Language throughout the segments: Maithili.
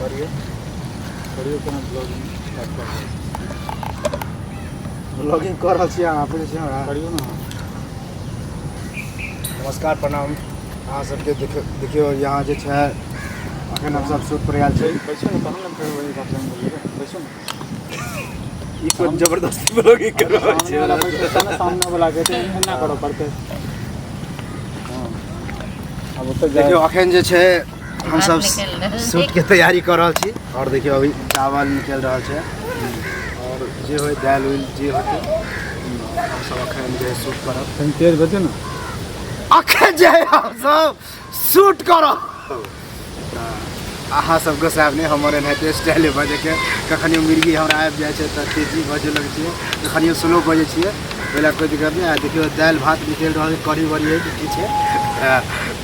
करिए करिए केना ब्लॉगिंग स्टार्ट कर ब्लॉगिंग कर रहल छी अहाँ अपने से करियो ना। नमस्कार प्रणाम अहाँ सबके देखियो यहाँ जे छै अखन हम सब शूट पर आयल छै पैसो ना तहन ना फेर वही बात हम बोलिए पैसो ना ई कोन जबरदस्ती ब्लॉगिंग कर रहल सामने वाला पैसा ना सामने वाला के तो ना करो पड़ते। हां अब तो देखियो अखन जे छै हम सब शूट के तैयारी कर रहल छी और देखियो अभी चावल निकल रहल छै और जे होय दाल उल जे होते हम सब अखन जे शूट करब कहीं तेज बजे ना अखन जे हम सब शूट करब अहाँ सब गोसाब ने हमर एनाहिते स्टाइल बजे के कखनियो मिर्गी हमरा आबि जाइ छै तऽ तेजी बजे लगै छै कखनियो स्लो बजे छियै पहिले कोई दिक्कत नहीं। देखियो दाल भात निकल रहल है कढ़ी बड़ी है की छै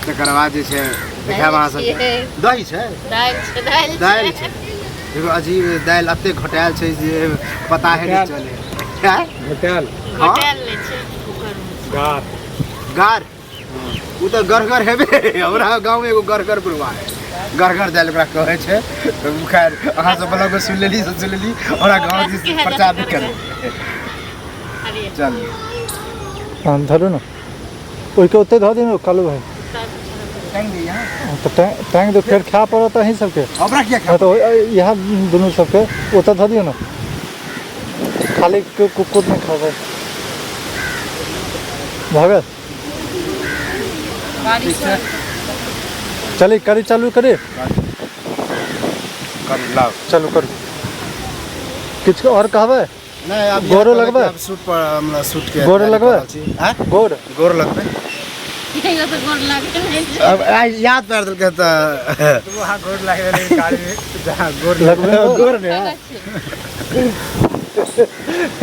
तकर बाद जे छै देखाब अहाँ सब दही छै दाल छै देखो अजीब दाल अते घटायल छै जे पता है नहीं चले होटल होटल ले छै कुकर गार गार उ तो गरगर हेबे हमरा गांव में एगो गरगर बुढ़वा है गरगर दाल ओकरा कहै छै खैर अहाँ सब ब्लॉग में सुन लेली हमरा गांव दिस प्रचार भी करे चल हां धरो ना ओइ के ओते ध दिनो कालू भाई टाइम दे यहां तो टैंक दो फिर खा पड़ता है सबके हमरा क्या खा तो यहाँ दोनों सबके ओते ध दियो ना खाली कुकुर में खावे भागत चलिए करी चालू करे कर लाओ चालू करो किछ और कहबे नहीं अब गोरो लगबे अब शूट पर हमरा शूट के गोरो लगबे हां गोर गोर लगबे ये तो गोर लागे अब याद कर देल के त वहां गोर लागे रे गाड़ी में जहां गोर लगबे गोर ने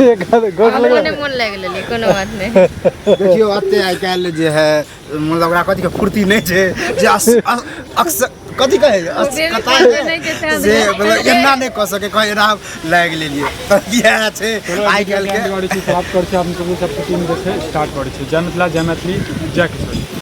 एक गोर लगबे हमने मन लाग लेली कोनो बात नहीं। देखियो अते आइ काल जे है मतलब ओकरा कथि के फुर्ती नहीं छै जे अक्सर कथि कहे कता जे मतलब एना नहीं कह सके कहीं एना लाग लेलिए त इएह छै आइ काल के गाड़ी से साफ कर छै हम सब टीम जे छै स्टार्ट करै छै जय मिथिला जय मैथिली जय किशोर।